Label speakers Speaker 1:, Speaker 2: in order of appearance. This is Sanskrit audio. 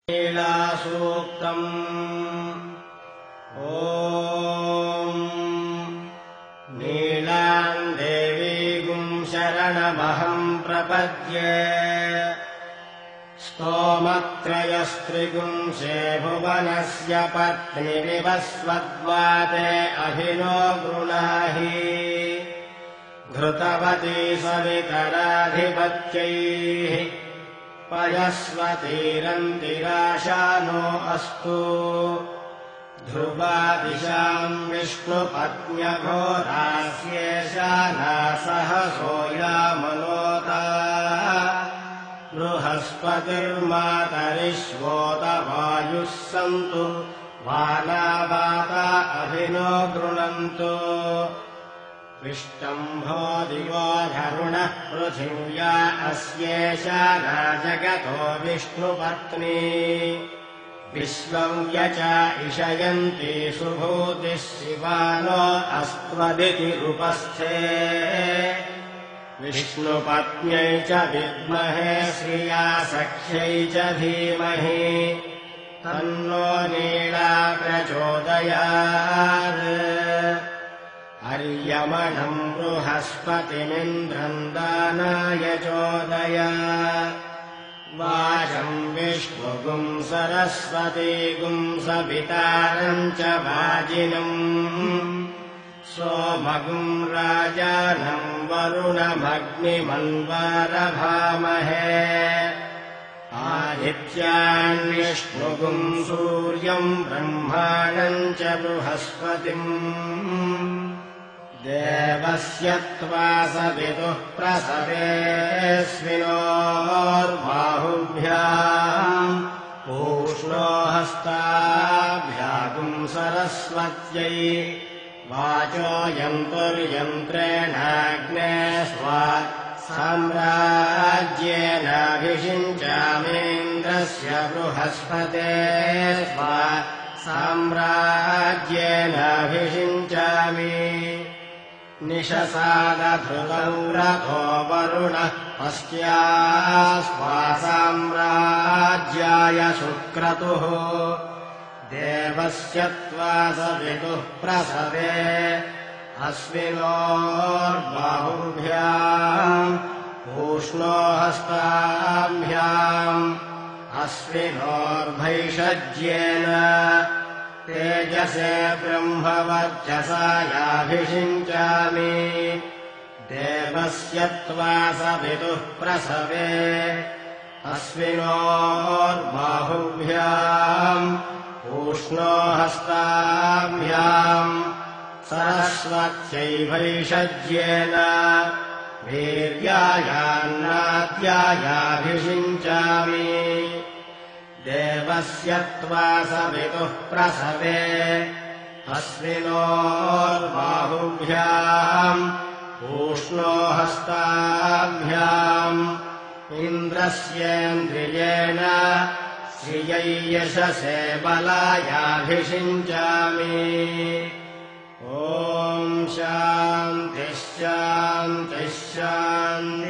Speaker 1: लीलासूक्तम् ॐ नीलाम् देवीगुम् शरणमहम् प्रपद्ये स्तोमत्रयस्त्रिगुंशे भुवनस्य पत्नीरिवस्वद्वाते अभिनो गृणाहि घृतवती सवितराधिपत्यैः पयस्वतीरन्तिराशानो अस्तु ध्रुवा दिशाम् विष्णुपत्न्यघोरास्येषा सहसोऽयामनोता बृहस्पतिर्मातरिष्वोतवायुः सन्तु वानावाता अभिनो गृणन्तु विष्टम्भो दिवो धरुणः पृथिव्या अस्येषा जगतो विष्णुपत्नी विश्वम् यच इषयन्ति सुभूतिः शिवानो अस्त्वदिति उपस्थे विष्णुपत्न्यै च विद्महे श्रिया सख्यै च धीमहि तन्नो नीला प्रचोदयात् अर्यमणम् बृहस्पतिमिन्द्रम् दानाय चोदय वाचम् विष्णुगुम् सरस्वतीगुम् सवितारम् च वाजिनम् सोमगुम् राजानम् वरुणमग्निमन्वारभामहे आदित्यान् विष्णुगुम् सूर्यम् ब्रह्माणम् च बृहस्पतिम् देवस्य त्वा सवितुः प्रसवेऽस्मिनोर्बाहुभ्याम् पूष्णो हस्ताभ्यागुम् सरस्वत्यै वाचो यन्तुर्यन्त्रेणाग्ने स्वा साम्राज्येनाभिषिञ्चामीन्द्रस्य बृहस्पते स्वा साम्राज्येनाभिषिञ्चामि निशसादधृतौ रथो वरुणः पश्या स्वा साम्राज्याय शुक्रतुः देवस्य त्वा सवितुः प्रसवे अस्मिनोर्बाहुभ्याम् पूष्णो हस्ताभ्याम् अस्मिनोर्भैषज्येन तेजसे ब्रह्मवर्चसायाभिषिञ्चामि देवस्य त्वा सवितुः प्रसवे अस्मिनोर्बाहुभ्याम् पूष्णो हस्ताभ्याम् सरस्वत्यै भैषज्येन वीर्यायान्नाद्यायाभिषिञ्चामि देवस्य त्वा सवितुः प्रसवे अस्मिनोर्बाहुभ्याम् पूष्णो हस्ताभ्याम् इन्द्रस्येन्द्रियेण श्रियै यशसे बलायाभिषिञ्चामि ॐ शान्तिः शान्तिः शान्तिः।